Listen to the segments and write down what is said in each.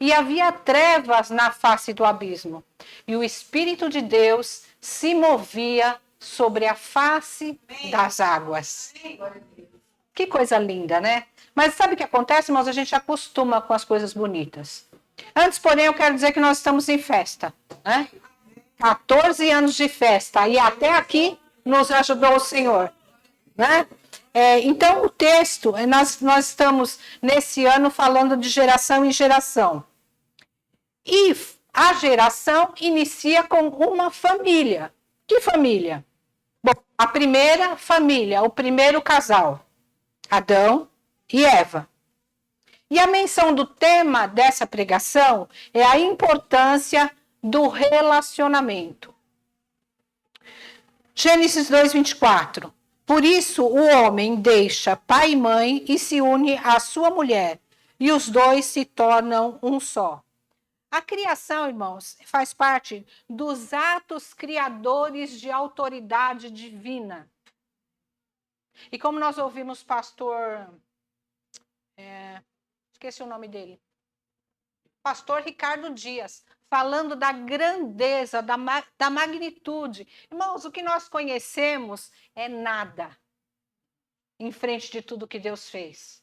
e havia trevas na face do abismo, e o Espírito de Deus se movia sobre a face das águas. Que coisa linda, né? Mas sabe o que acontece, irmãos? A gente acostuma com as coisas bonitas. Antes, porém, eu quero dizer que nós estamos em festa, né? 14 anos de festa, e até aqui nos ajudou o Senhor, né? Então, o texto, nós estamos nesse ano falando de geração em geração. E a geração inicia com uma família. Que família? Bom, a primeira família, o primeiro casal, Adão e Eva. E a menção do tema dessa pregação é a importância do relacionamento. Gênesis 2:24. Por isso o homem deixa pai e mãe e se une à sua mulher, e os dois se tornam um só. A criação, irmãos, faz parte dos atos criadores de autoridade divina. E como nós ouvimos pastor... esqueci o nome dele. Pastor Ricardo Dias, falando da grandeza, da magnitude. Irmãos, o que nós conhecemos é nada em frente de tudo que Deus fez.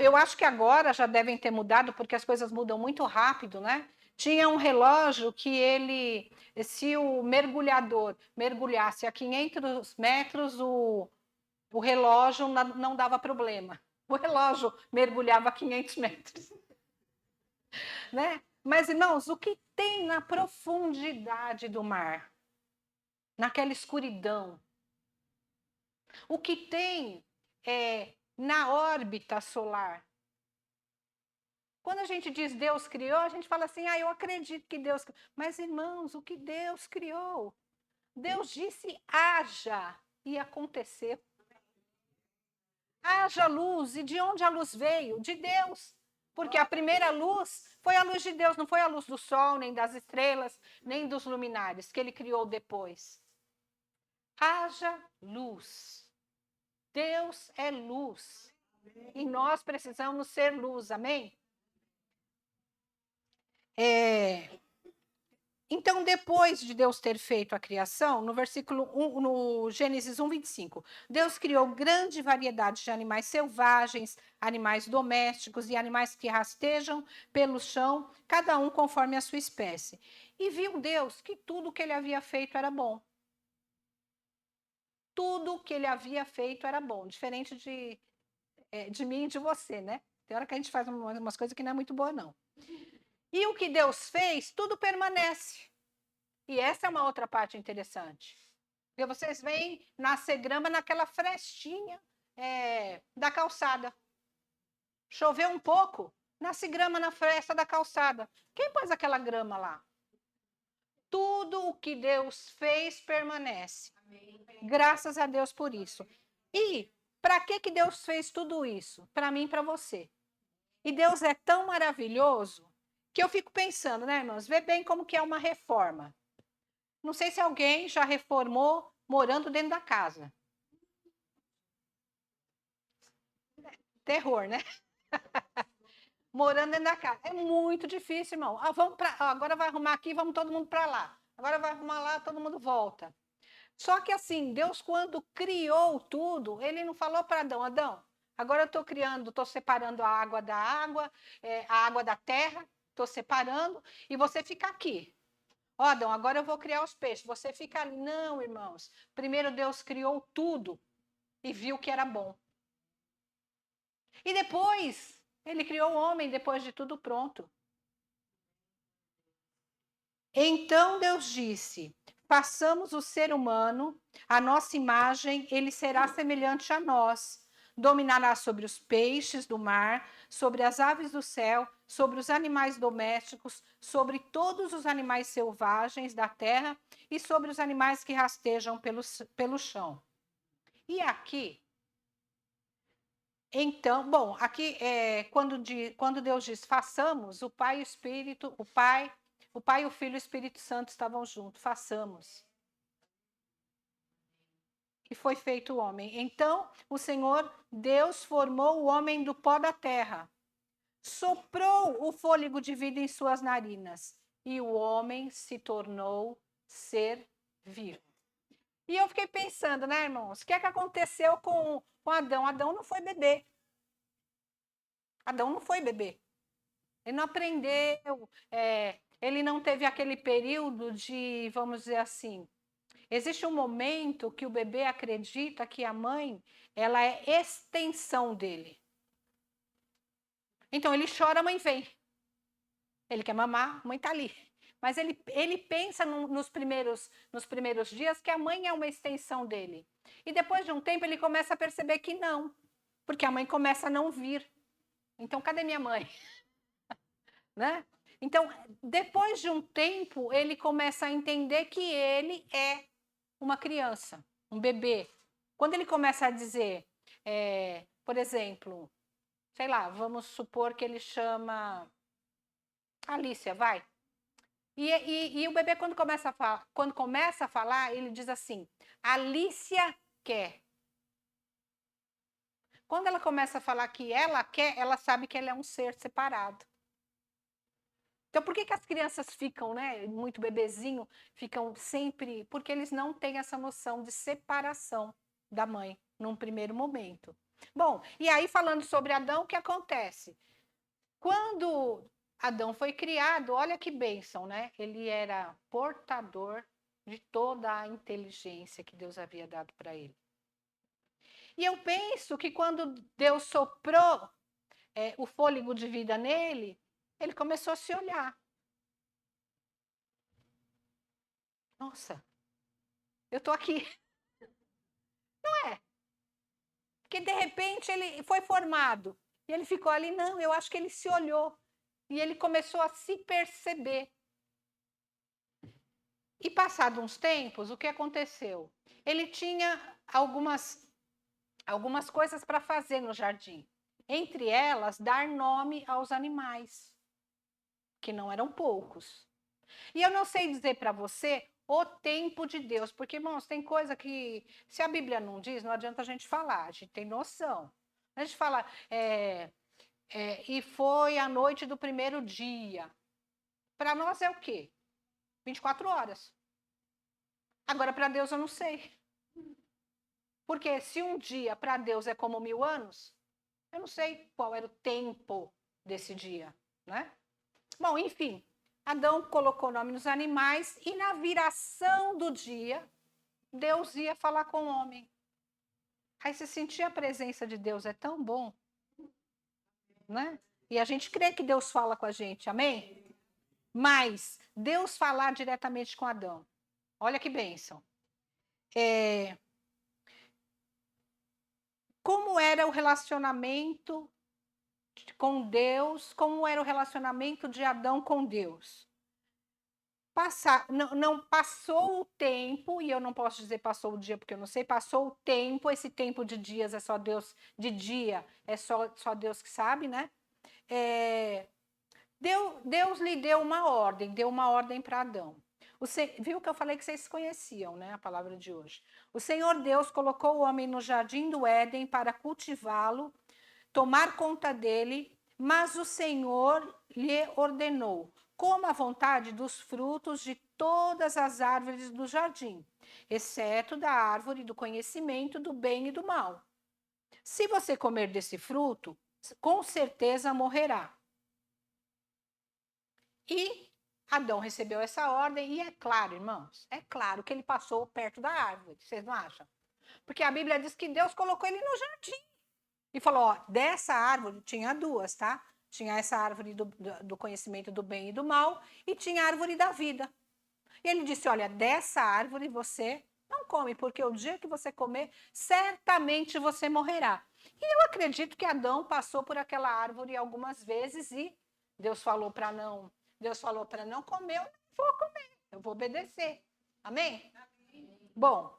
Eu acho que agora já devem ter mudado, porque as coisas mudam muito rápido, né? Tinha um relógio que ele, se o mergulhador mergulhasse a 500 metros, o relógio não dava problema. O relógio mergulhava a 500 metros. Né? Mas, irmãos, o que tem na profundidade do mar? Naquela escuridão? O que tem na órbita solar? Quando a gente diz Deus criou, a gente fala assim, eu acredito que Deus criou. Mas, irmãos, o que Deus criou? Deus disse, haja, e aconteceu. Haja luz, e de onde a luz veio? De Deus. Porque a primeira luz foi a luz de Deus, não foi a luz do sol, nem das estrelas, nem dos luminares, que ele criou depois. Haja luz. Deus é luz. E nós precisamos ser luz, amém? Então, depois de Deus ter feito a criação, no versículo 1, no Gênesis 1:25, Deus criou grande variedade de animais selvagens, animais domésticos e animais que rastejam pelo chão, cada um conforme a sua espécie. E viu Deus que tudo que ele havia feito era bom. Tudo que ele havia feito era bom, diferente de mim e de você, né? Tem hora que a gente faz umas coisas que não é muito boa, não. E o que Deus fez, tudo permanece. E essa é uma outra parte interessante. Porque vocês veem nascer grama naquela frestinha da calçada. Choveu um pouco, nasce grama na fresta da calçada. Quem pôs aquela grama lá? Tudo o que Deus fez permanece. Graças a Deus por isso. E para que Deus fez tudo isso? Para mim e para você. E Deus é tão maravilhoso que eu fico pensando, né, irmãos? Vê bem como que é uma reforma. Não sei se alguém já reformou morando dentro da casa. Terror, né? Morando dentro da casa. É muito difícil, irmão. Agora vai arrumar aqui, vamos todo mundo para lá. Agora vai arrumar lá, todo mundo volta. Só que assim, Deus, quando criou tudo, ele não falou para Adão, agora eu estou separando a água, a água da terra, estou separando, e você fica aqui. Adão, agora eu vou criar os peixes, você fica ali. Não, irmãos. Primeiro Deus criou tudo e viu que era bom. E depois, ele criou o homem, depois de tudo pronto. Então Deus disse, façamos o ser humano, a nossa imagem, ele será semelhante a nós. Dominará sobre os peixes do mar, sobre as aves do céu, sobre os animais domésticos, sobre todos os animais selvagens da terra e sobre os animais que rastejam pelo chão. E aqui, então, bom, aqui quando Deus diz façamos, o Pai e o Espírito, o Pai, o Filho e o Espírito Santo estavam juntos, façamos. E foi feito o homem. Então, o Senhor Deus formou o homem do pó da terra, soprou o fôlego de vida em suas narinas, e o homem se tornou ser vivo. E eu fiquei pensando, né, irmãos? O que é que aconteceu com Adão? Adão não foi bebê. Adão não foi bebê. Ele não aprendeu, ele não teve aquele período de, vamos dizer assim, existe um momento que o bebê acredita que a mãe, ela é extensão dele. Então ele chora, a mãe vem. Ele quer mamar, a mãe está ali. Mas ele pensa nos primeiros dias que a mãe é uma extensão dele. E depois de um tempo ele começa a perceber que não, porque a mãe começa a não vir. Então, cadê minha mãe? Né? Então, depois de um tempo, ele começa a entender que ele é uma criança, um bebê. Quando ele começa a dizer, por exemplo, sei lá, vamos supor que ele chama Alicia, vai. E o bebê, quando começa a falar, ele diz assim: Alicia quer. Quando ela começa a falar que ela quer, ela sabe que ela é um ser separado. Então, por que as crianças ficam, né, muito bebezinho, ficam sempre... Porque eles não têm essa noção de separação da mãe, num primeiro momento. Bom, e aí falando sobre Adão, o que acontece? Quando Adão foi criado, olha que bênção, né? Ele era portador de toda a inteligência que Deus havia dado para ele. E eu penso que quando Deus soprou o fôlego de vida nele, ele começou a se olhar. Nossa, eu tô aqui. Não é? Porque de repente ele foi formado e ele ficou ali, não, eu acho que ele se olhou e ele começou a se perceber. E passado uns tempos, o que aconteceu? Ele tinha algumas coisas para fazer no jardim. Entre elas, dar nome aos animais, que não eram poucos. E eu não sei dizer para você o tempo de Deus, porque, irmãos, tem coisa que, se a Bíblia não diz, não adianta a gente falar, a gente tem noção. A gente fala, e foi a noite do primeiro dia. Para nós é o quê? 24 horas. Agora, para Deus, eu não sei. Porque se um dia para Deus é como 1000 anos, eu não sei qual era o tempo desse dia, né? Bom, enfim, Adão colocou nome nos animais e na viração do dia, Deus ia falar com o homem. Aí você sentir a presença de Deus é tão bom, né? E a gente crê que Deus fala com a gente, amém? Mas Deus falar diretamente com Adão. Olha que bênção. Como era o relacionamento com Deus? Como era o relacionamento de Adão com Deus? Não passou o tempo, e eu não posso dizer passou o dia porque eu não sei, passou o tempo, esse tempo de dias é só Deus, de dia é só Deus que sabe, né? Deus lhe deu uma ordem para Adão. Viu que eu falei que vocês conheciam, né, a palavra de hoje. O Senhor Deus colocou o homem no jardim do Éden para cultivá-lo, tomar conta dele, mas o Senhor lhe ordenou: coma à vontade dos frutos de todas as árvores do jardim, exceto da árvore do conhecimento do bem e do mal. Se você comer desse fruto, com certeza morrerá. E Adão recebeu essa ordem, e é claro, irmãos, é claro que ele passou perto da árvore, vocês não acham? Porque a Bíblia diz que Deus colocou ele no jardim. E falou, ó, dessa árvore, tinha duas, tá? Tinha essa árvore do conhecimento do bem e do mal, e tinha a árvore da vida. E ele disse, olha, dessa árvore você não come, porque o dia que você comer, certamente você morrerá. E eu acredito que Adão passou por aquela árvore algumas vezes e Deus falou para não comer, eu não vou comer, eu vou obedecer. Amém? Amém. Bom,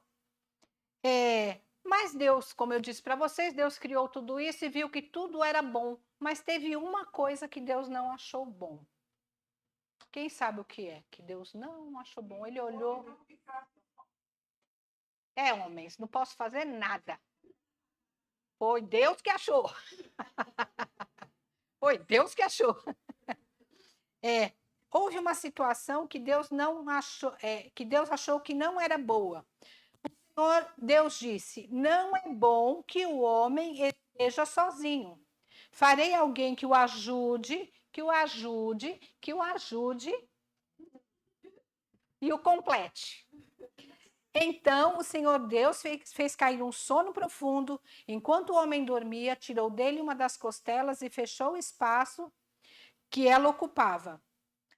mas Deus, como eu disse para vocês, Deus criou tudo isso e viu que tudo era bom, mas teve uma coisa que Deus não achou bom. Quem sabe o que é? Que Deus não achou bom. Ele olhou. Homens, não posso fazer nada. Foi Deus que achou. Foi Deus que achou. Houve uma situação que Deus não achou, que Deus achou que não era boa. Deus disse: não é bom que o homem esteja sozinho. Farei alguém que o ajude, que o ajude, que o ajude e o complete. Então o Senhor Deus fez cair um sono profundo. Enquanto o homem dormia, tirou dele uma das costelas e fechou o espaço que ela ocupava.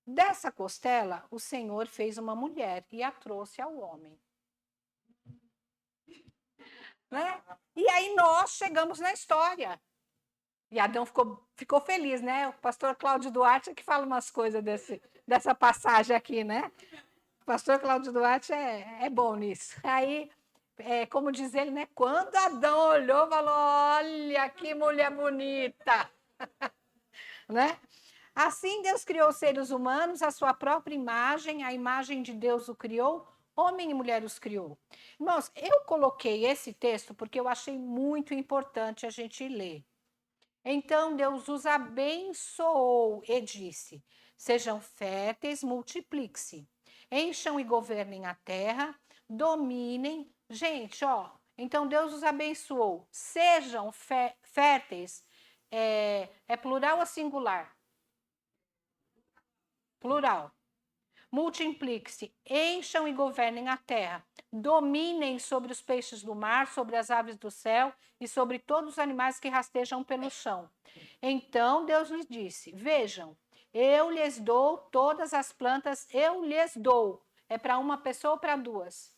Dessa costela, o Senhor fez uma mulher e a trouxe ao homem. Né? E aí nós chegamos na história. E Adão ficou feliz, né? O pastor Cláudio Duarte é que fala umas coisas dessa passagem aqui, né? O pastor Cláudio Duarte é bom nisso. Aí, como diz ele, né? Quando Adão olhou, falou: olha que mulher bonita, né? Assim Deus criou os seres humanos, a sua própria imagem, a imagem de Deus o criou, homem e mulher os criou. Irmãos, eu coloquei esse texto porque eu achei muito importante a gente ler. Então Deus os abençoou e disse: sejam férteis, multipliquem-se, encham e governem a terra, dominem. Gente, ó, então Deus os abençoou. Sejam férteis, é plural ou singular? Plural. Multipliquem-se, encham e governem a terra, dominem sobre os peixes do mar, sobre as aves do céu e sobre todos os animais que rastejam pelo chão. Então Deus lhes disse: vejam, eu lhes dou todas as plantas, eu lhes dou. É para uma pessoa ou para duas?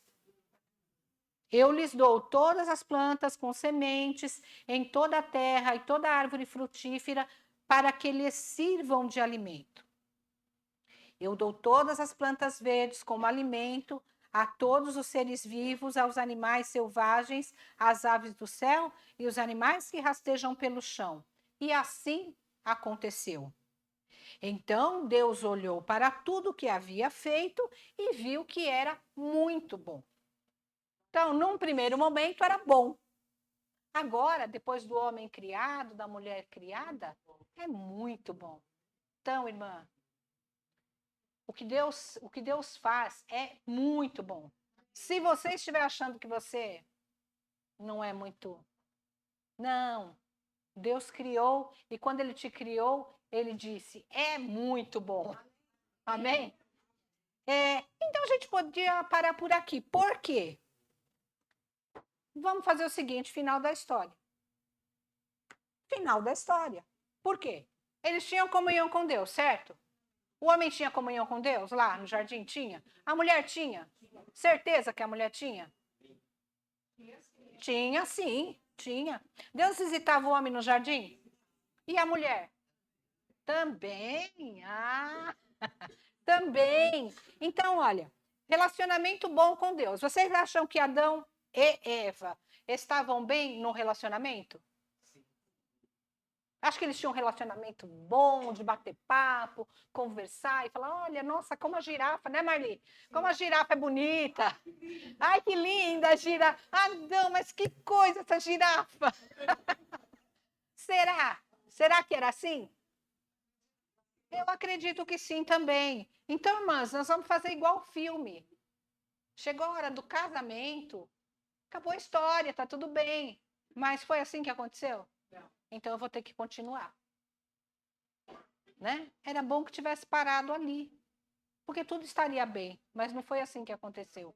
Eu lhes dou todas as plantas com sementes em toda a terra e toda árvore frutífera para que lhes sirvam de alimento. Eu dou todas as plantas verdes como alimento a todos os seres vivos, aos animais selvagens, às aves do céu e os animais que rastejam pelo chão. E assim aconteceu. Então Deus olhou para tudo o que havia feito e viu que era muito bom. Então, num primeiro momento era bom. Agora, depois do homem criado, da mulher criada, é muito bom. Então, irmã, o que Deus faz é muito bom. Se você estiver achando que você não é muito. Não. Deus criou e quando ele te criou, ele disse: é muito bom. Amém? Então a gente podia parar por aqui. Por quê? Vamos fazer o seguinte: final da história. Final da história. Por quê? Eles tinham comunhão com Deus, certo? O homem tinha comunhão com Deus lá no jardim? Tinha. A mulher tinha? Certeza que a mulher tinha? Tinha, sim, tinha. Deus visitava o homem no jardim? E a mulher? Também. Ah, também. Então, olha, relacionamento bom com Deus. Vocês acham que Adão e Eva estavam bem no relacionamento? Acho que eles tinham um relacionamento bom, de bater papo, conversar e falar: olha, nossa, como a girafa, né, Marli? Como a girafa é bonita. Ai, que linda a girafa. Ah, não, mas que coisa essa girafa. Será? Será que era assim? Eu acredito que sim também. Então, irmãs, nós vamos fazer igual o filme. Chegou a hora do casamento, acabou a história, tá tudo bem. Mas foi assim que aconteceu? Não. Então eu vou ter que continuar. Né? Era bom que tivesse parado ali, porque tudo estaria bem, mas não foi assim que aconteceu.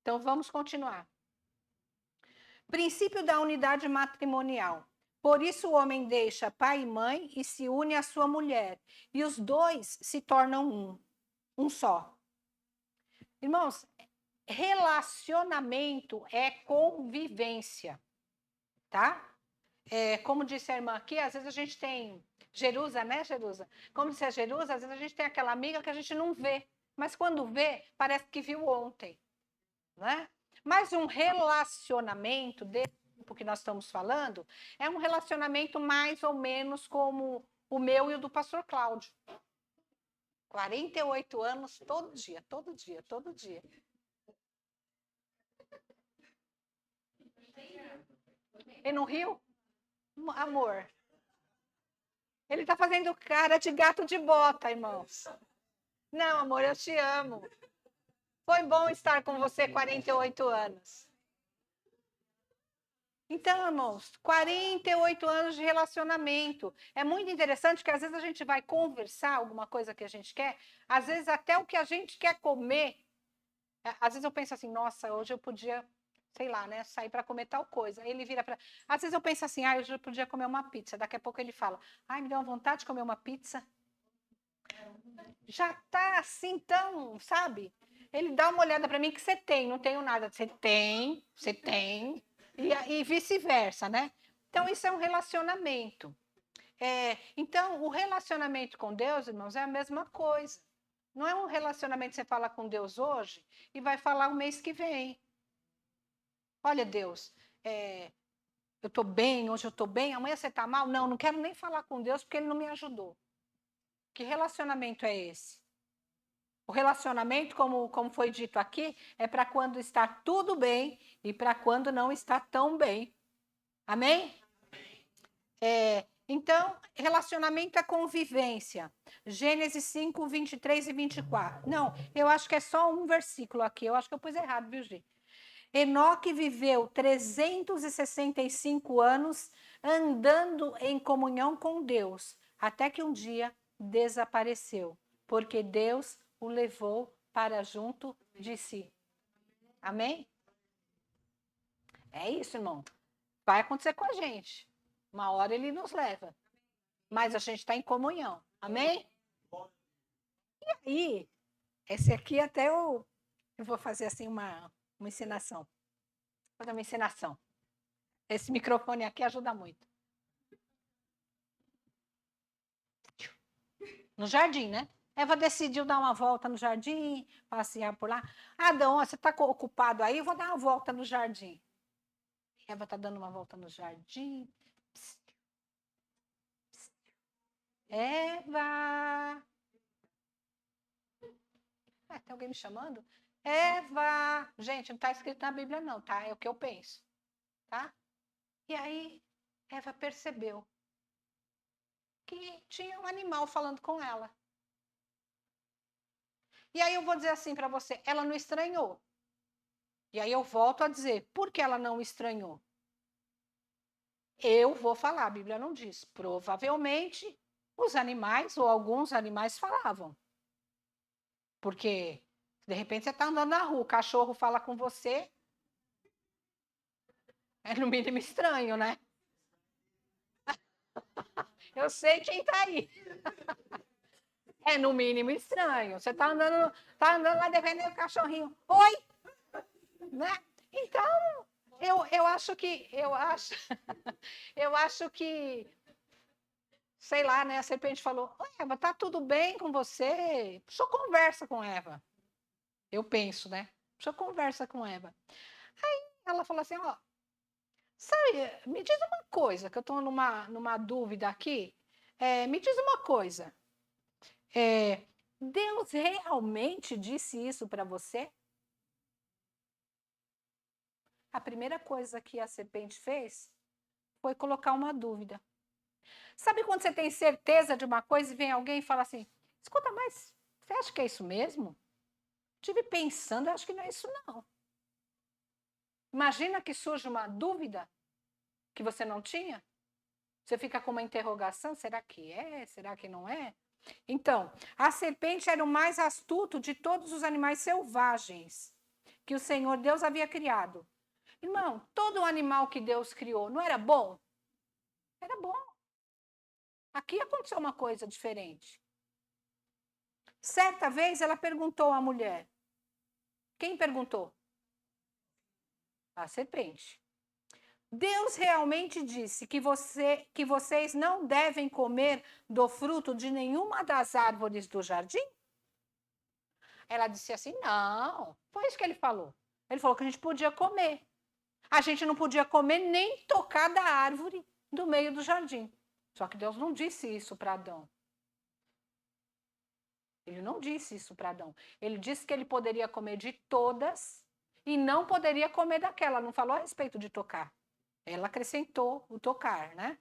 Então vamos continuar. Princípio da unidade matrimonial. Por isso o homem deixa pai e mãe e se une à sua mulher, e os dois se tornam um só. Irmãos, relacionamento é convivência, tá? Como disse a irmã aqui, às vezes a gente tem Jerusa, né, Jerusa? Como disse a Jerusa, às vezes a gente tem aquela amiga que a gente não vê, mas quando vê, parece que viu ontem, né? Mas um relacionamento desse tipo que nós estamos falando é um relacionamento mais ou menos como o meu e o do pastor Cláudio. 48 anos, todo dia, todo dia, todo dia. E no Rio? Amor. Ele está fazendo cara de gato de bota, irmãos. Não, amor, eu te amo. Foi bom estar com você 48 anos. Então, irmãos, 48 anos de relacionamento. É muito interessante que às vezes a gente vai conversar alguma coisa que a gente quer, às vezes até o que a gente quer comer. Às vezes eu penso assim, nossa, hoje eu podia, sei lá, né, sair para comer tal coisa. Ele vira para. Às vezes eu penso assim, ah, hoje eu podia comer uma pizza. Daqui a pouco ele fala, ai, me deu uma vontade de comer uma pizza. Já tá assim, tão, sabe? Ele dá uma olhada para mim que você tem, não tenho nada. Você tem, você tem. E vice-versa, né? Então, isso é um relacionamento. Então, o relacionamento com Deus, irmãos, é a mesma coisa. Não é um relacionamento que você fala com Deus hoje e vai falar o mês que vem. Olha, Deus, eu estou bem, hoje eu estou bem, amanhã você está mal? Não, não quero nem falar com Deus porque ele não me ajudou. Que relacionamento é esse? O relacionamento, como foi dito aqui, é para quando está tudo bem e para quando não está tão bem. Amém? Então, relacionamento é convivência. Gênesis 5, 23 e 24. Não, eu acho que é só um versículo aqui. Eu acho que eu pus errado, viu, Gi? Enoque viveu 365 anos andando em comunhão com Deus, até que um dia desapareceu, porque Deus o levou para junto de si. Amém? É isso, irmão. Vai acontecer com a gente. Uma hora ele nos leva. Mas a gente está em comunhão. Amém? E aí, esse aqui até eu vou fazer assim uma ensinação. Vou fazer uma ensinação. Esse microfone aqui ajuda muito. No jardim, né? Eva decidiu dar uma volta no jardim, passear por lá. Adão, você está ocupado aí? Eu vou dar uma volta no jardim. Eva está dando uma volta no jardim. Psst. Psst. Eva! Tem alguém me chamando? Eva! Gente, não está escrito na Bíblia não, tá? É o que eu penso, tá? E aí, Eva percebeu que tinha um animal falando com ela. E aí eu vou dizer assim para você, ela não estranhou. E aí eu volto a dizer, por que ela não estranhou? Eu vou falar, a Bíblia não diz. Provavelmente os animais ou alguns animais falavam. Porque, de repente, você está andando na rua, o cachorro fala com você. É no mínimo estranho, né? Eu sei quem está aí. É no mínimo estranho. Você está andando lá defendendo o cachorrinho. Oi! Né? Então, eu acho que. Eu acho que. Sei lá, né? A serpente falou: Oi, Eva, tá tudo bem com você? Só conversa com Eva. Eu penso, né? Só conversa com Eva. Aí ela falou assim: Ó, sabe, me diz uma coisa, que eu estou numa dúvida aqui. Me diz uma coisa. Deus realmente disse isso para você? A primeira coisa que a serpente fez foi colocar uma dúvida. Sabe quando você tem certeza de uma coisa e vem alguém e fala assim: escuta, mas você acha que é isso mesmo? Estive pensando, eu acho que não é isso não. Imagina que surge uma dúvida que você não tinha. Você fica com uma interrogação: será que é? Será que não é? Então, a serpente era o mais astuto de todos os animais selvagens que o Senhor Deus havia criado. Irmão, todo animal que Deus criou não era bom? Era bom. Aqui aconteceu uma coisa diferente. Certa vez ela perguntou à mulher. Quem perguntou? A serpente. Deus realmente disse que vocês não devem comer do fruto de nenhuma das árvores do jardim? Ela disse assim: não, foi isso que ele falou. Ele falou que a gente podia comer. A gente não podia comer nem tocar da árvore do meio do jardim. Só que Deus não disse isso para Adão. Ele não disse isso para Adão. Ele disse que ele poderia comer de todas e não poderia comer daquela. Não falou a respeito de tocar. Ela acrescentou o tocar, né?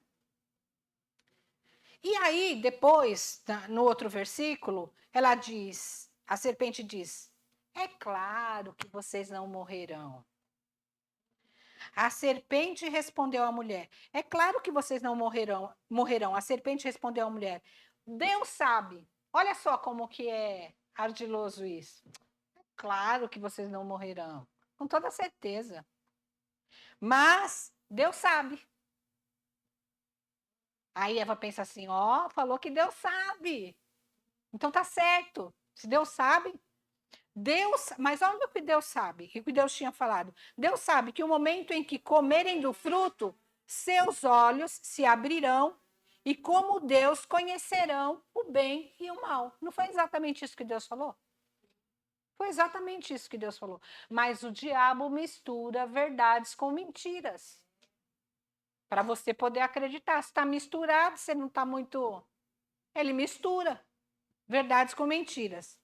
E aí, depois, no outro versículo, ela diz, a serpente diz, é claro que vocês não morrerão. A serpente respondeu à mulher, é claro que vocês não morrerão. A serpente respondeu à mulher, Deus sabe. Olha só como que é ardiloso isso. É claro que vocês não morrerão, com toda certeza. Mas Deus sabe. Aí Eva pensa assim, ó, falou que Deus sabe. Então tá certo. Se Deus sabe, mas olha o que Deus sabe, e o que Deus tinha falado. Deus sabe que o momento em que comerem do fruto, seus olhos se abrirão e como Deus conhecerão o bem e o mal. Não foi exatamente isso que Deus falou? Foi exatamente isso que Deus falou. Mas o diabo mistura verdades com mentiras. Para você poder acreditar. Se está misturado, você não está muito. Ele mistura verdades com mentiras.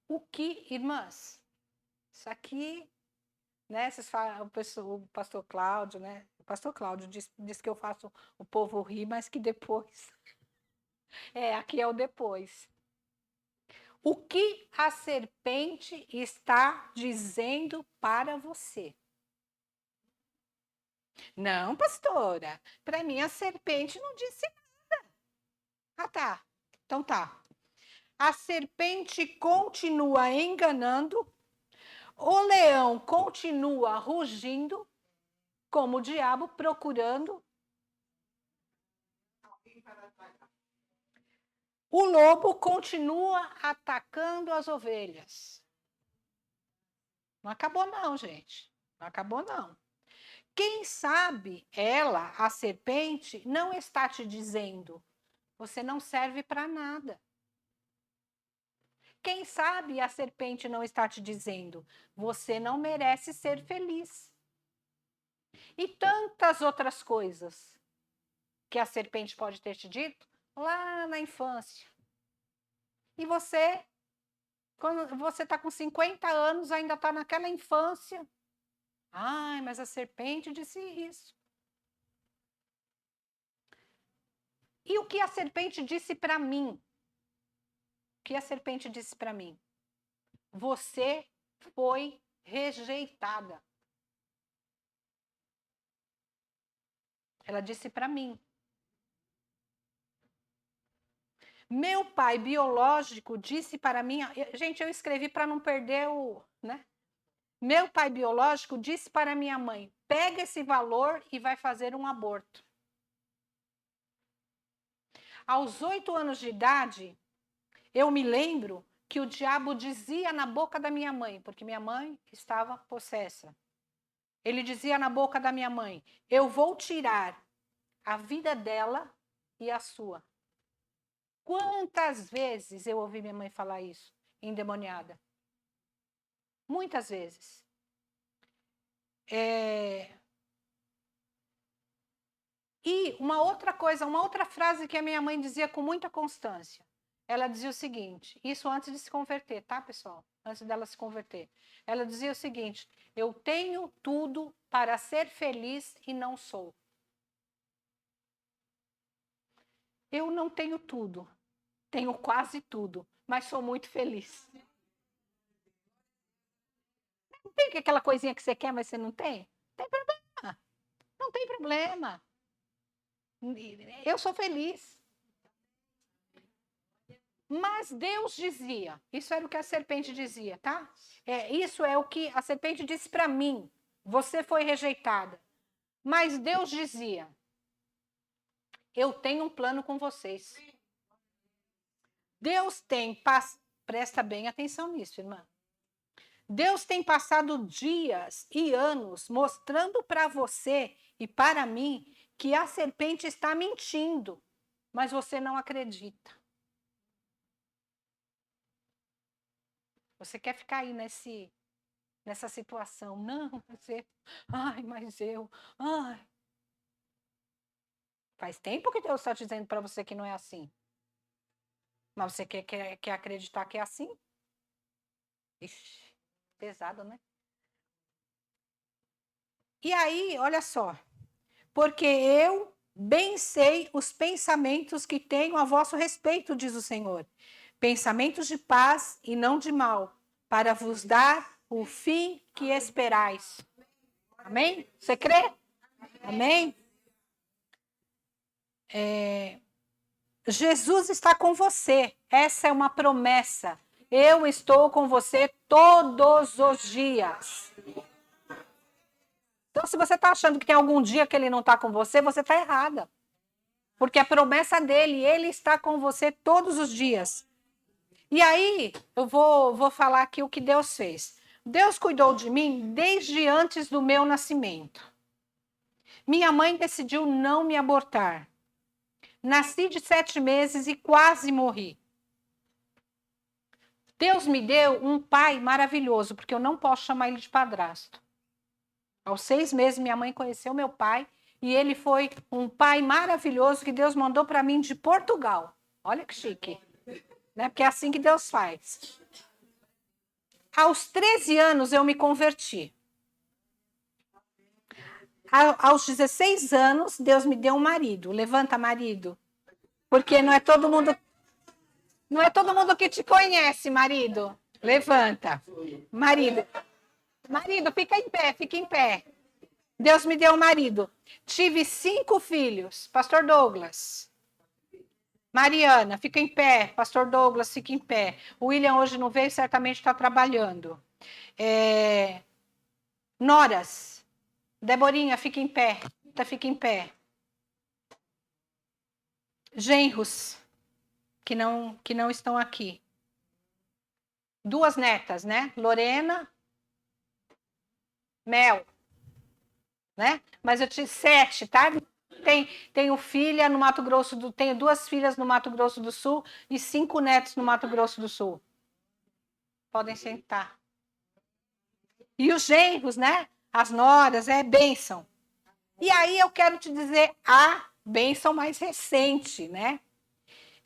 O que, irmãs? Isso aqui, né? O pastor Cláudio, né? O pastor Cláudio diz que eu faço o povo rir, mas que depois. Aqui é o depois. O que a serpente está dizendo para você? Não, pastora. Para mim, a serpente não disse nada. Ah, tá. Então tá. A serpente continua enganando, o leão continua rugindo, como o diabo procurando. O lobo continua atacando as ovelhas. Não acabou não, gente. Não acabou não. Quem sabe ela, a serpente, não está te dizendo, você não serve para nada. Quem sabe a serpente não está te dizendo, você não merece ser feliz. E tantas outras coisas que a serpente pode ter te dito lá na infância. E você, quando você está com 50 anos, ainda está naquela infância. Ai, mas a serpente disse isso. E o que a serpente disse para mim? O que a serpente disse para mim? Você foi rejeitada. Ela disse para mim. Meu pai biológico disse para mim, gente, eu escrevi para não perder o, né? Meu pai biológico disse para minha mãe, pega esse valor e vai fazer um aborto. Aos 8 anos de idade, eu me lembro que o diabo dizia na boca da minha mãe, porque minha mãe estava possessa. Ele dizia na boca da minha mãe, eu vou tirar a vida dela e a sua. Quantas vezes eu ouvi minha mãe falar isso, endemoniada? Muitas vezes. E uma outra coisa, uma outra frase que a minha mãe dizia com muita constância. Ela dizia o seguinte, isso antes de se converter, tá, pessoal? Antes dela se converter. Ela dizia o seguinte, eu tenho tudo para ser feliz e não sou. Eu não tenho tudo, tenho quase tudo, mas sou muito feliz. Não tem aquela coisinha que você quer, mas você não tem? Não tem problema. Não tem problema. Eu sou feliz. Mas Deus dizia, isso era o que a serpente dizia, tá? Isso é o que a serpente disse para mim. Você foi rejeitada. Mas Deus dizia, eu tenho um plano com vocês. Deus tem, presta bem atenção nisso, irmã. Deus tem passado dias e anos mostrando para você e para mim que a serpente está mentindo, mas você não acredita. Você quer ficar aí nessa situação. Não, mas eu. Ai. Faz tempo que Deus está dizendo para você que não é assim. Mas você quer acreditar que é assim? Ixi, pesado, né? E aí, olha só. Porque eu Bem sei os pensamentos que tenho a vosso respeito, diz o Senhor. Pensamentos de paz e não de mal, para vos dar o fim que esperais. Amém? Você crê? Amém? Jesus está com você. Essa é uma promessa. Eu estou com você todos os dias. Então, se você está achando que tem algum dia que ele não está com você, você está errada. Porque a promessa dele, ele está com você todos os dias. E aí, eu vou falar aqui o que Deus fez. Deus cuidou de mim desde antes do meu nascimento. Minha mãe decidiu não me abortar. Nasci de 7 meses e quase morri. Deus me deu um pai maravilhoso, porque eu não posso chamar ele de padrasto. Aos 6 meses, minha mãe conheceu meu pai e ele foi um pai maravilhoso que Deus mandou para mim de Portugal. Olha que chique, né? Porque é assim que Deus faz. Aos 13 anos, eu me converti. Aos 16 anos, Deus me deu um marido. Levanta, marido. Porque não é todo mundo que te conhece, marido. Levanta. Marido, fica em pé, fica em pé. Deus me deu um marido. Tive 5 filhos. Pastor Douglas. Mariana, fica em pé. Pastor Douglas, fica em pé. O William hoje não veio, certamente está trabalhando. Noras. Deborinha, fica em pé. Fica em pé. Genros, que não estão aqui. 2 netas, né? Lorena, Mel. Né? Mas eu tive 7, tá? Tenho filha no Mato Grosso do tenho 2 filhas no Mato Grosso do Sul e 5 netos no Mato Grosso do Sul. Podem sentar. E os genros, né? As noras, é bênção. E aí eu quero te dizer a bênção mais recente, né?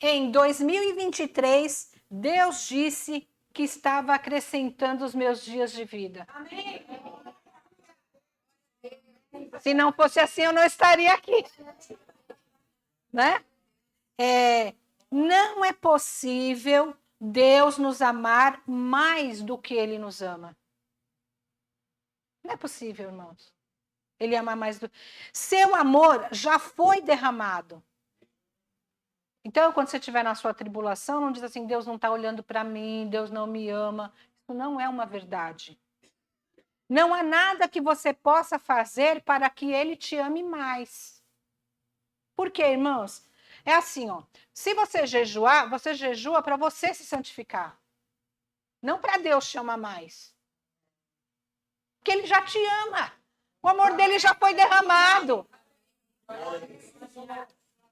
Em 2023, Deus disse que estava acrescentando os meus dias de vida. Amém. Se não fosse assim, eu não estaria aqui. Né? Não é possível Deus nos amar mais do que Ele nos ama. Não é possível, irmãos. Ele ama mais do... Seu amor já foi derramado. Então, quando você estiver na sua tribulação, não diz assim, Deus não está olhando para mim, Deus não me ama. Isso não é uma verdade. Não há nada que você possa fazer para que Ele te ame mais. Por quê, irmãos? É assim, ó. Se você jejuar, você jejua para você se santificar. Não para Deus te amar mais. Porque Ele já te ama. O amor dele já foi derramado.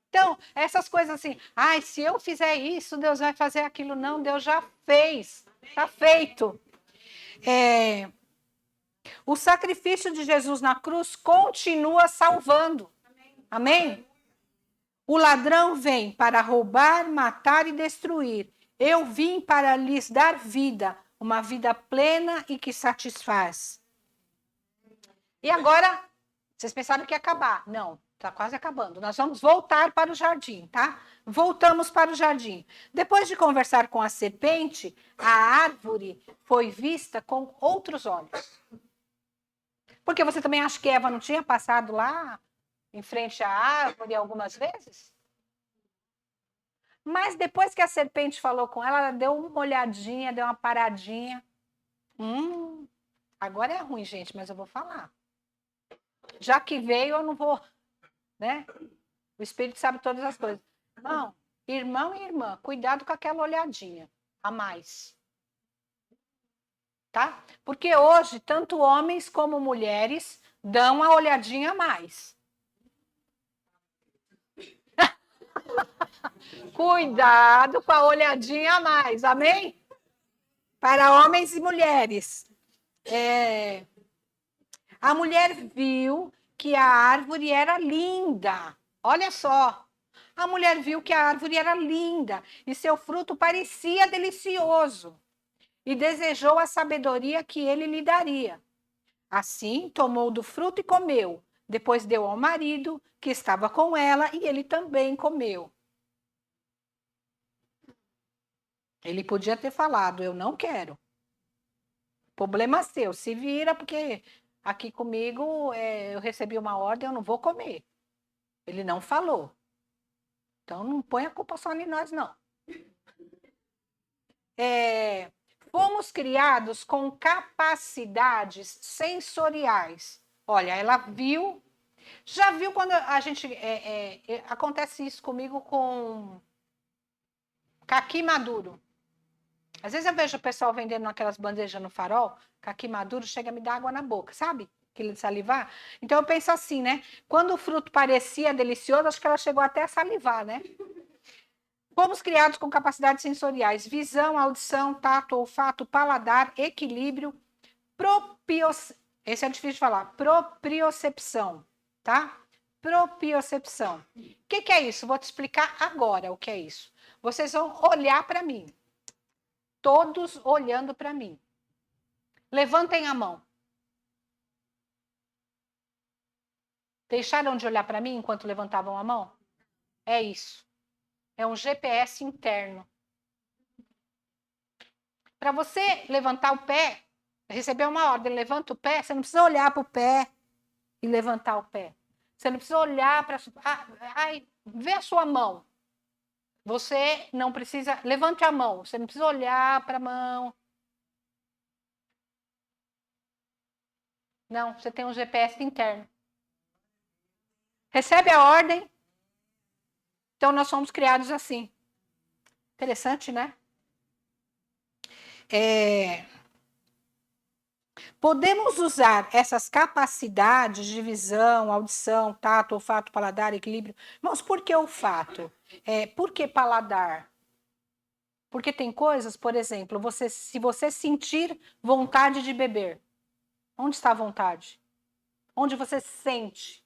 Então, essas coisas assim, ai, se eu fizer isso, Deus vai fazer aquilo. Não, Deus já fez. Está feito. O sacrifício de Jesus na cruz continua salvando. Amém? O ladrão vem para roubar, matar e destruir. Eu vim para lhes dar vida, uma vida plena e que satisfaz. E agora, vocês pensaram que ia acabar. Não, está quase acabando. Nós vamos voltar para o jardim, tá? Voltamos para o jardim. Depois de conversar com a serpente, a árvore foi vista com outros olhos. Porque você também acha que Eva não tinha passado lá em frente à árvore algumas vezes? Mas depois que a serpente falou com ela, ela deu uma olhadinha, deu uma paradinha. Agora é ruim, gente, mas eu vou falar. Já que veio, eu não vou, né? O Espírito sabe todas as coisas. Não, irmão e irmã, cuidado com aquela olhadinha a mais. Tá? Porque hoje, tanto homens como mulheres dão a olhadinha a mais. Cuidado com a olhadinha a mais, amém? Para homens e mulheres. A mulher viu que a árvore era linda. Olha só. A mulher viu que a árvore era linda e seu fruto parecia delicioso. E desejou a sabedoria que ele lhe daria. Assim, tomou do fruto e comeu. depois deu ao marido que estava com ela e ele também comeu. Ele podia ter falado, eu não quero. Problema seu, se vira, porque aqui comigo eu recebi uma ordem, eu não vou comer. Ele não falou. Então não põe a culpa só em nós, não. Fomos criados com capacidades sensoriais. Olha, ela viu. Já viu quando a gente. Acontece isso comigo com caqui maduro. Às vezes eu vejo o pessoal vendendo naquelas bandejas no farol, caqui maduro, chega a me dar água na boca, sabe? Aquilo de salivar. Então eu penso assim, né? Quando o fruto parecia delicioso, acho que ela chegou até a salivar, né? Fomos criados com capacidades sensoriais: visão, audição, tato, olfato, paladar, equilíbrio, esse é difícil de falar, propriocepção, tá? Propriocepção. O que é isso? Vou te explicar agora o que é isso. Vocês vão olhar para mim. Todos olhando para mim. Levantem a mão. Deixaram de olhar para mim enquanto levantavam a mão? É isso. É um GPS interno. Para você levantar o pé, receber uma ordem, levanta o pé, você não precisa olhar para o pé e levantar o pé. Você não precisa olhar para... vê a sua mão. Você não precisa... Levante a mão. Você não precisa olhar para a mão. Não, você tem um GPS interno. Recebe a ordem. Então, nós somos criados assim. Interessante, né? Podemos usar essas capacidades de visão, audição, tato, olfato, paladar, equilíbrio. Mas por que olfato? Por que paladar? Porque tem coisas, por exemplo, se você sentir vontade de beber, onde está a vontade? Onde você sente?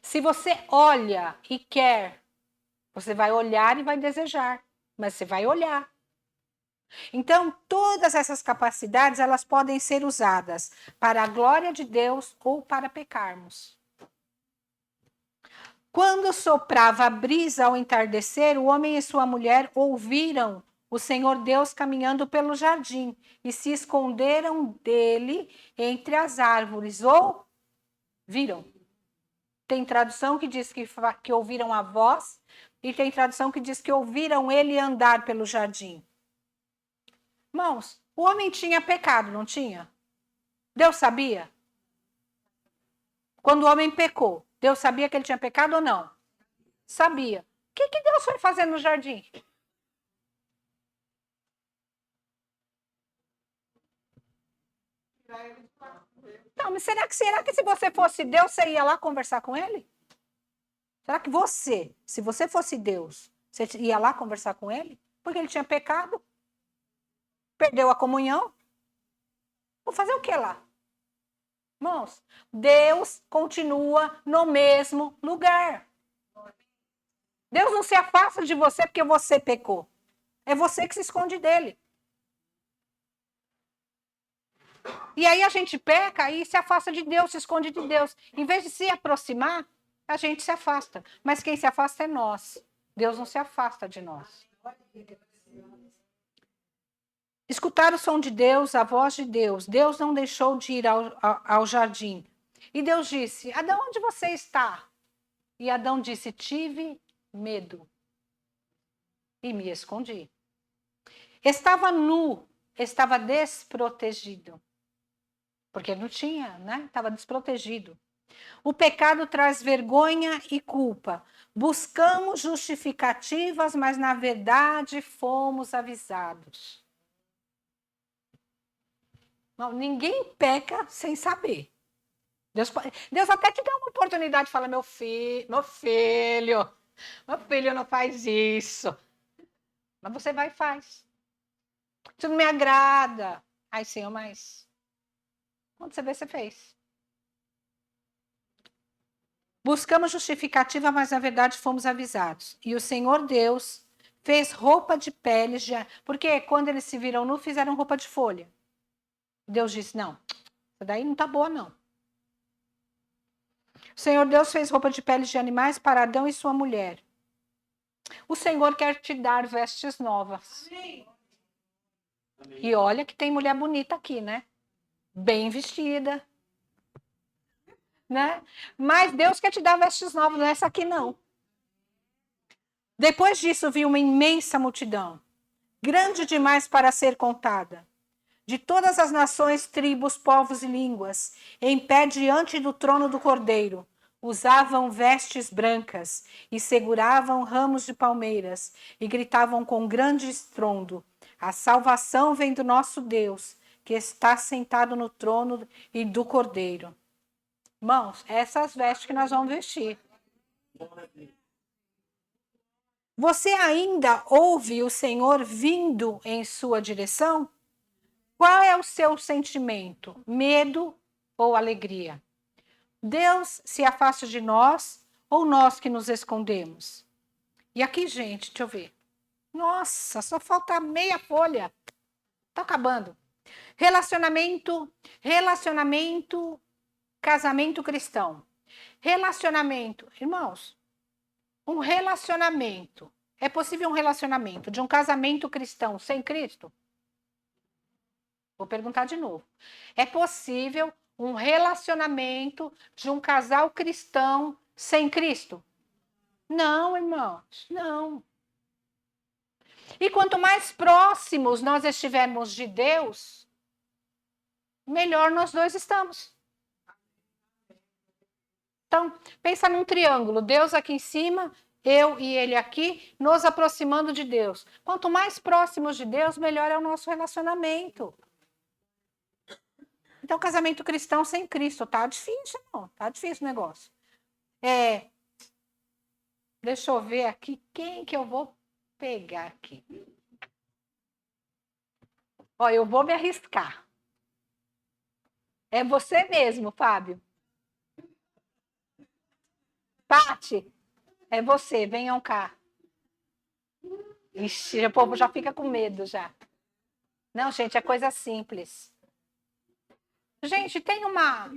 Se você olha e quer, você vai olhar e vai desejar, mas você vai olhar. Então, todas essas capacidades, elas podem ser usadas para a glória de Deus ou para pecarmos. Quando soprava a brisa ao entardecer, o homem e sua mulher ouviram o Senhor Deus caminhando pelo jardim e se esconderam dele entre as árvores, ou viram. Tem tradução que diz que ouviram a voz e tem tradução que diz que ouviram ele andar pelo jardim. Irmãos, o homem tinha pecado, não tinha? Deus sabia? Quando o homem pecou, Deus sabia que ele tinha pecado ou não? Sabia. O que Deus foi fazer no jardim? Não, mas será que se você fosse Deus, você ia lá conversar com ele? Será que você, se você fosse Deus, você ia lá conversar com ele? Porque ele tinha pecado? Perdeu a comunhão? Vou fazer o que lá? Irmãos, Deus continua no mesmo lugar. Deus não se afasta de você porque você pecou. É você que se esconde dele. E aí a gente peca e se afasta de Deus, se esconde de Deus. Em vez de se aproximar, a gente se afasta. Mas quem se afasta é nós. Deus não se afasta de nós. Escutar o som de Deus, a voz de Deus. Deus não deixou de ir ao jardim. E Deus disse: Adão, onde você está? E Adão disse: tive medo. E me escondi. Estava nu, estava desprotegido. Porque não tinha, né? Estava desprotegido. O pecado traz vergonha e culpa. Buscamos justificativas, mas na verdade fomos avisados. Não, ninguém peca sem saber. Deus até te dá uma oportunidade de falar: meu filho, não faz isso. Mas você vai e faz. Isso não me agrada. Ai, Senhor, mas quando você vê, você fez. Buscamos justificativa, mas na verdade fomos avisados. E o Senhor Deus fez roupa de peles, porque quando eles se viram nu, fizeram roupa de folha. Deus disse: não, isso daí não tá boa, não. O Senhor Deus fez roupa de peles de animais para Adão e sua mulher. O Senhor quer te dar vestes novas. Amém. E olha que tem mulher bonita aqui, né? Bem vestida. Né? Mas Deus quer te dar vestes novas, não é essa aqui não. Depois disso viu uma imensa multidão, grande demais para ser contada, de todas as nações, tribos, povos e línguas, em pé diante do trono do Cordeiro. Usavam vestes brancas e seguravam ramos de palmeiras e gritavam com grande estrondo: a salvação vem do nosso Deus, que está sentado no trono e do Cordeiro. Irmãos, essas vestes que nós vamos vestir. Você ainda ouve o Senhor vindo em sua direção? Qual é o seu sentimento? Medo ou alegria? Deus se afasta de nós ou nós que nos escondemos? E aqui, gente, deixa eu ver. Nossa, só falta meia folha. Tá acabando. Relacionamento, casamento cristão. Relacionamento, irmãos, um relacionamento. É possível um relacionamento de um casamento cristão sem Cristo? Vou perguntar de novo. É possível um relacionamento de um casal cristão sem Cristo? Não, irmãos, não. E quanto mais próximos nós estivermos de Deus, melhor nós dois estamos. Então, pensa num triângulo, Deus aqui em cima, eu e ele aqui, nos aproximando de Deus. Quanto mais próximos de Deus, melhor é o nosso relacionamento. Então, casamento cristão sem Cristo, tá difícil, não? Tá difícil o negócio. Deixa eu ver aqui quem que eu vou pegar aqui. Ó, eu vou me arriscar. É você mesmo, Fábio. Pati, é você, venham cá. Ixi, o povo já fica com medo já. Não, gente, é coisa simples. Gente, tem uma...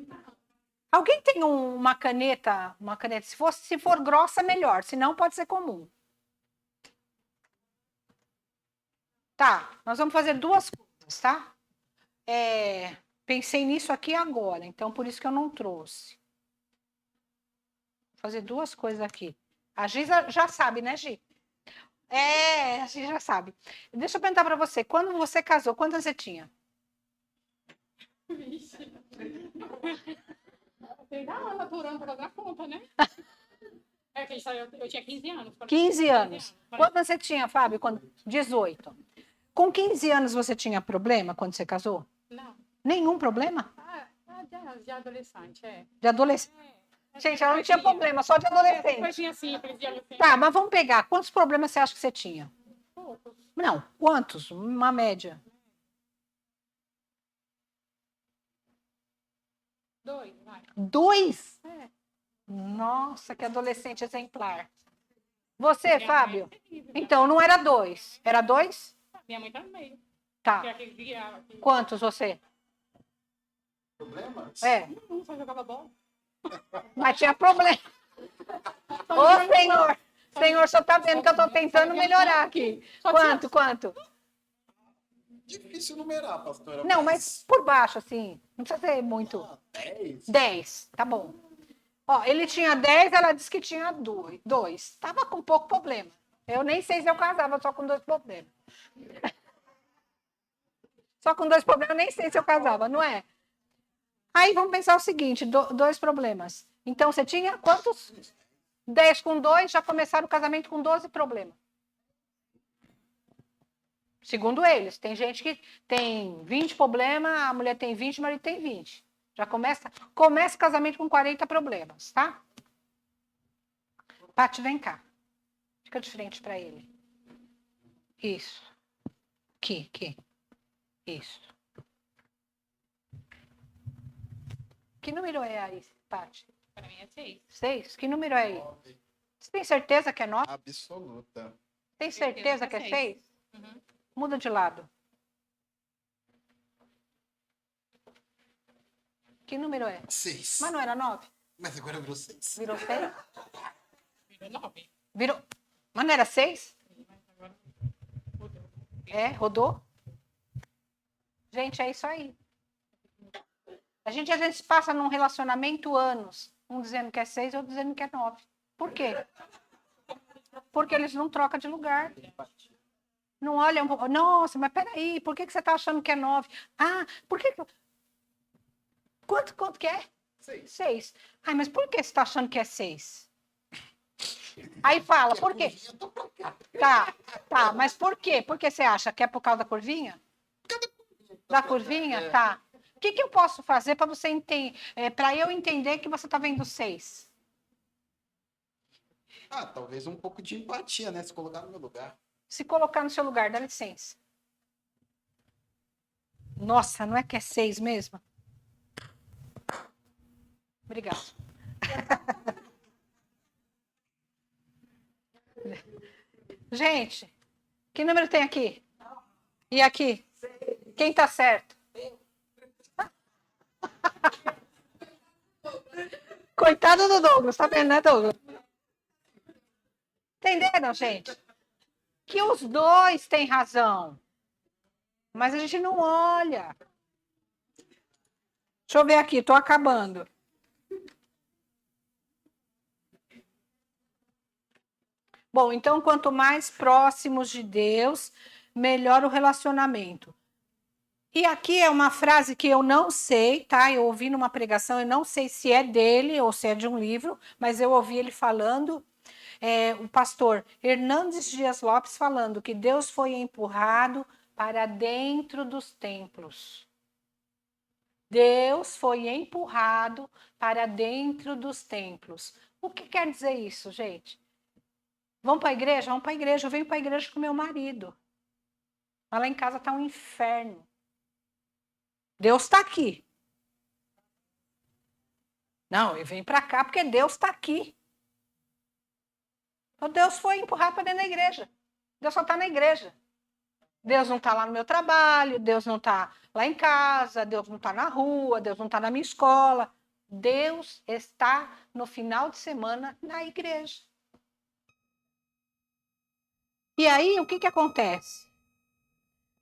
Alguém tem uma caneta? Uma caneta, se for grossa, melhor. Se não, pode ser comum. Tá, nós vamos fazer duas coisas, tá? Pensei nisso aqui agora, então por isso que eu não trouxe. Vou fazer duas coisas aqui. A Giza já sabe, né, Gi? A Gi já sabe. Deixa eu perguntar para você, quando você casou, quantos você tinha? Tem da aula durando para dar conta, né? Eu tinha 15 anos. 15 anos. Quantos você tinha, Fábio? 18. Com 15 anos você tinha problema quando você casou? Não. Nenhum problema? De adolescente, De adolescente? Gente, ela não tinha problema, só de adolescente. Coisinha simples de adolescente. Tá, mas vamos pegar. Quantos problemas você acha que você tinha? Poucos. Não, quantos? Uma média. 2, vai. 2? Nossa, que adolescente exemplar. Você, Fábio? Então, não era 2. Era 2? Minha mãe tá no meio. Tá. Quantos você? Problemas? Não, só jogava bola. Mas tinha problema. Ô, Senhor! Senhor, só tá vendo que eu tô tentando melhorar aqui. Quanto? Difícil numerar, pastora. Não, mas por baixo, assim. Não precisa ser muito. 10? 10, tá bom. Ó, ele tinha 10, ela disse que tinha 2. Tava com pouco problema. Eu nem sei se eu casava só com 2 problemas. Só com 2 problemas, eu nem sei se eu casava, não é? Aí vamos pensar o seguinte, 2 problemas. Então, você tinha quantos? 10 com 2, já começaram o casamento com 12 problemas. Segundo eles, tem gente que tem 20 problemas, a mulher tem 20, o marido tem 20. Já começa o casamento com 40 problemas, tá? Pati, vem cá. Fica de frente para ele. Isso. Aqui. Isso. Que número é aí, Pati? Para mim é 6. 6? Que número é aí? Você tem certeza que é 9? Absoluta. Tem certeza que é 6? Uhum. Muda de lado. Que número é? 6. Mas não era 9? Mas agora virou 6. Virou 6? Virou 9. Virou. Mas não era 6? Mas agora mudou. É, rodou? Gente, é isso aí. A gente às vezes passa num relacionamento anos, um dizendo que é 6, outro dizendo que é 9. Por quê? Porque eles não trocam de lugar. Não olham, nossa, mas peraí, por que você está achando que é 9? Ah, por que. Quanto que é? 6. 6. Ai, mas por que você está achando que é 6? Aí fala, por quê? Tá, mas por quê? Por que você acha que é por causa da curvinha? Da curvinha? Tá. O que eu posso fazer para você entender, para eu entender que você está vendo 6? Ah, talvez um pouco de empatia, né? Se colocar no meu lugar. Se colocar no seu lugar, dá licença. Nossa, não é que é 6 mesmo? Obrigada. Gente, que número tem aqui? E aqui? Quem tá certo? Coitado do Douglas, tá vendo, né, Douglas? Entenderam, gente? Que os dois têm razão. Mas a gente não olha. Deixa eu ver aqui, tô acabando. Bom, então, quanto mais próximos de Deus, melhor o relacionamento. E aqui é uma frase que eu não sei, tá? Eu ouvi numa pregação, eu não sei se é dele ou se é de um livro, mas eu ouvi ele falando, o pastor Hernandes Dias Lopes falando que Deus foi empurrado para dentro dos templos. Deus foi empurrado para dentro dos templos. O que quer dizer isso, gente? Vamos para a igreja? Vamos para a igreja. Eu venho para a igreja com meu marido. Mas lá em casa está um inferno. Deus está aqui. Não, eu venho para cá porque Deus está aqui. Então Deus foi empurrado para dentro da igreja. Deus só está na igreja. Deus não está lá no meu trabalho, Deus não está lá em casa, Deus não está na rua, Deus não está na minha escola. Deus está no final de semana na igreja. E aí, o que acontece?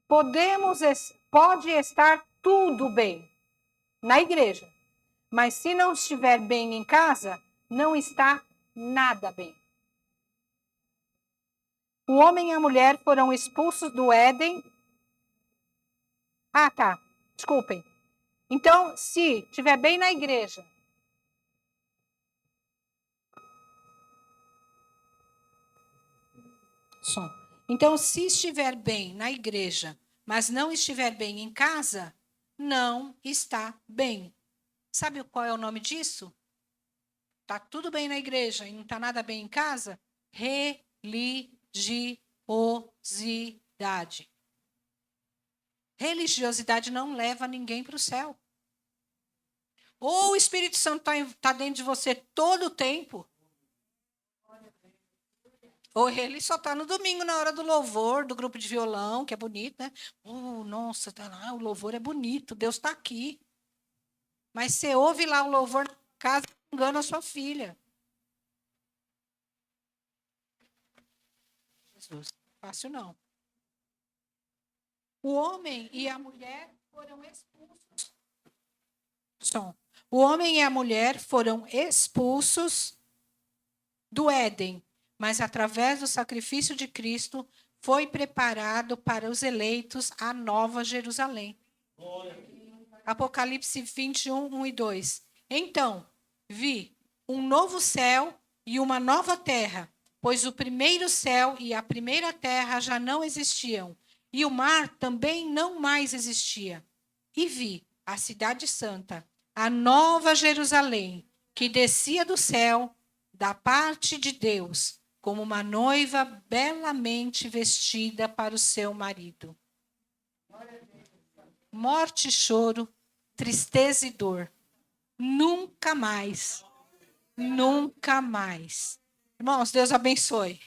Pode estar tudo bem na igreja, mas se não estiver bem em casa, não está nada bem. O homem e a mulher foram expulsos do Éden. Ah, tá. Desculpem. Então, se estiver bem na igreja, som. Então, se estiver bem na igreja, mas não estiver bem em casa, não está bem. Sabe qual é o nome disso? Tá tudo bem na igreja e não está nada bem em casa? Religiosidade. Religiosidade não leva ninguém para o céu. Ou o Espírito Santo está dentro de você todo o tempo, ou ele só está no domingo, na hora do louvor, do grupo de violão, que é bonito, né? Nossa, tá lá, o louvor é bonito, Deus está aqui. Mas você ouve lá o louvor na casa, engana a sua filha. Jesus, fácil não. O homem e a mulher foram expulsos. O homem e a mulher foram expulsos do Éden, mas através do sacrifício de Cristo foi preparado para os eleitos a nova Jerusalém. Apocalipse 21, 1 e 2. Então, vi um novo céu e uma nova terra, pois o primeiro céu e a primeira terra já não existiam, e o mar também não mais existia. E vi a cidade santa, a nova Jerusalém, que descia do céu, da parte de Deus, como uma noiva belamente vestida para o seu marido. Morte e choro, tristeza e dor. Nunca mais. Nunca mais. Irmãos, Deus abençoe.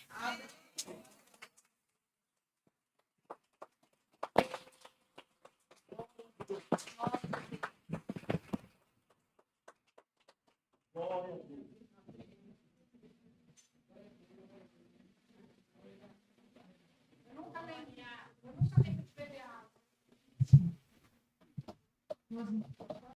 Eu nunca lembro de beber água.